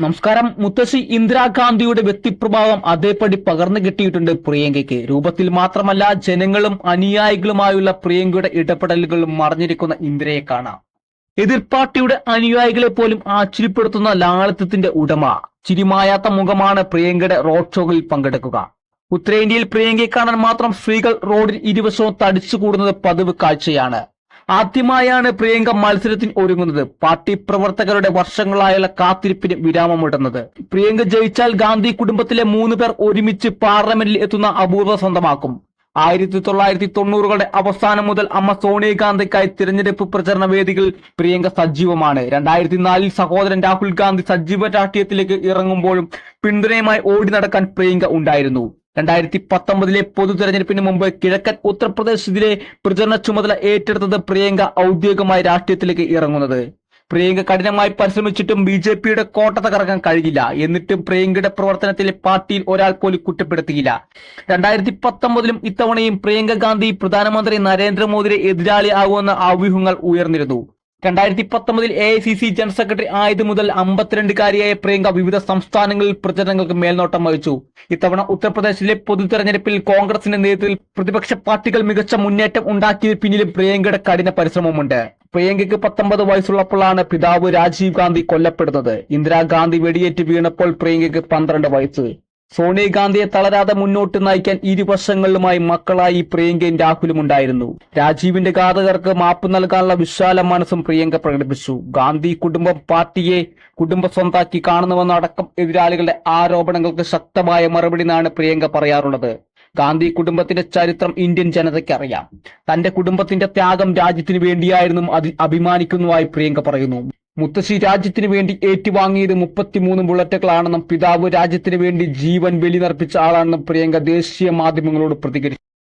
നമസ്കാരം. മുത്തശ്ശി ഇന്ദിരാഗാന്ധിയുടെ വ്യക്തിപ്രഭാവം അതേപടി പകർന്നു കിട്ടിയിട്ടുണ്ട് പ്രിയങ്കയ്ക്ക്. രൂപത്തിൽ മാത്രമല്ല, ജനങ്ങളും അനുയായികളുമായുള്ള പ്രിയങ്കയുടെ ഇടപെടലുകളും മറിഞ്ഞിരിക്കുന്ന ഇന്ദിരയെ കാണാം. എതിർ പാർട്ടിയുടെ അനുയായികളെ പോലും ആശ്ചര്യപ്പെടുത്തുന്ന ലാളിത്യത്തിന്റെ ഉടമ. ചിരിമായാത്ത മുഖമാണ് പ്രിയങ്കയുടെ റോഡ് ഷോകളിൽ പങ്കെടുക്കുക. ഉത്തരേന്ത്യയിൽ പ്രിയങ്കയെ കാണാൻ മാത്രം സ്ത്രീകൾ റോഡിൽ ഇരുവശവും തടിച്ചുകൂടുന്നത് പതിവ് കാഴ്ചയാണ്. ആദ്യമായാണ് പ്രിയങ്ക മത്സരത്തിന് ഒരുങ്ങുന്നത്. പാർട്ടി പ്രവർത്തകരുടെ വർഷങ്ങളായുള്ള കാത്തിരിപ്പിന് വിരാമമിടുന്നത്. പ്രിയങ്ക ജയിച്ചാൽ ഗാന്ധി കുടുംബത്തിലെ 3 പേർ ഒരുമിച്ച് പാർലമെന്റിൽ എത്തുന്ന അപൂർവ സ്വന്തമാക്കും. 1990കളുടെ അവസാനം മുതൽ അമ്മ സോണിയാഗാന്ധിക്കായി തിരഞ്ഞെടുപ്പ് പ്രചരണ വേദികളിൽ പ്രിയങ്ക സജീവമാണ്. 2004 സഹോദരൻ രാഹുൽ ഗാന്ധി സജീവ രാഷ്ട്രീയത്തിലേക്ക് ഇറങ്ങുമ്പോഴും പിന്തുണയുമായി ഓടി നടക്കാൻ പ്രിയങ്ക ഉണ്ടായിരുന്നു. 2019 പൊതു തെരഞ്ഞെടുപ്പിന് മുമ്പ് കിഴക്കൻ ഉത്തർപ്രദേശിലെ പ്രചരണ ചുമതല ഏറ്റെടുത്തത് പ്രിയങ്ക ഔദ്യോഗികമായി രാഷ്ട്രീയത്തിലേക്ക് ഇറങ്ങുന്നത്. പ്രിയങ്ക കഠിനമായി പരിശ്രമിച്ചിട്ടും BJPയുടെ കോട്ട തകർക്കാൻ കഴിഞ്ഞില്ല. എന്നിട്ടും പ്രിയങ്കയുടെ പ്രവർത്തനത്തിലെ പാർട്ടിയിൽ ഒരാൾ പോലും കുറ്റപ്പെടുത്തിയില്ല. 2019 ഇത്തവണയും പ്രിയങ്ക ഗാന്ധി പ്രധാനമന്ത്രി നരേന്ദ്രമോദിയുടെ എതിരാളി ആകുമെന്ന അഭ്യൂഹങ്ങൾ ഉയർന്നിരുന്നു. 2019 AICC ജനറൽ സെക്രട്ടറി ആയത് മുതൽ 52കാരിയായ പ്രിയങ്ക വിവിധ സംസ്ഥാനങ്ങളിൽ പ്രചരണങ്ങൾക്ക് മേൽനോട്ടം വഹിച്ചു. ഇത്തവണ ഉത്തർപ്രദേശിലെ പൊതു തെരഞ്ഞെടുപ്പിൽ കോൺഗ്രസിന്റെ നേതൃത്വത്തിൽ പ്രതിപക്ഷ പാർട്ടികൾ മികച്ച മുന്നേറ്റം ഉണ്ടാക്കിയതിന് പിന്നിലും പ്രിയങ്കയുടെ കഠിന പരിശ്രമമുണ്ട്. പ്രിയങ്കയ്ക്ക് 19 വയസ്സുള്ളപ്പോഴാണ് പിതാവ് രാജീവ് ഗാന്ധി കൊല്ലപ്പെടുന്നത്. ഇന്ദിരാഗാന്ധി വെടിയേറ്റ് വീണപ്പോൾ പ്രിയങ്കയ്ക്ക് 12 വയസ്സ്. സോണിയാഗാന്ധിയെ തളരാതെ മുന്നോട്ട് നയിക്കാൻ ഇരുവശങ്ങളിലുമായി മക്കളായി പ്രിയങ്കയും രാഹുലും ഉണ്ടായിരുന്നു. രാജീവിന്റെ ഘാതകർക്ക് മാപ്പ് നൽകാനുള്ള വിശാല മനസ്സും പ്രിയങ്ക പ്രകടിപ്പിച്ചു. ഗാന്ധി കുടുംബം പാർട്ടിയെ കുടുംബ സ്വന്താക്കി കാണുന്നുവെന്നടക്കം എതിരാളികളുടെ ആരോപണങ്ങൾക്ക് ശക്തമായ മറുപടിയാണ് പ്രിയങ്ക പറയാറുള്ളത്. ഗാന്ധി കുടുംബത്തിന്റെ ചരിത്രം ഇന്ത്യൻ ജനതയ്ക്ക് അറിയാം. തന്റെ കുടുംബത്തിന്റെ ത്യാഗം രാജ്യത്തിനു വേണ്ടിയായിരുന്നു അതിൽ അഭിമാനിക്കുന്നതായി പ്രിയങ്ക പറയുന്നു. മുത്തശ്ശി രാജ്യത്തിന് വേണ്ടി ഏറ്റുവാങ്ങിയത് 33 ബുള്ളറ്റുകളാണെന്നും പിതാവ് രാജ്യത്തിന് വേണ്ടി ജീവൻ ബലിനർപ്പിച്ച ആളാണെന്നും പ്രിയങ്ക ദേശീയ മാധ്യമങ്ങളോട് പ്രതികരിച്ചു.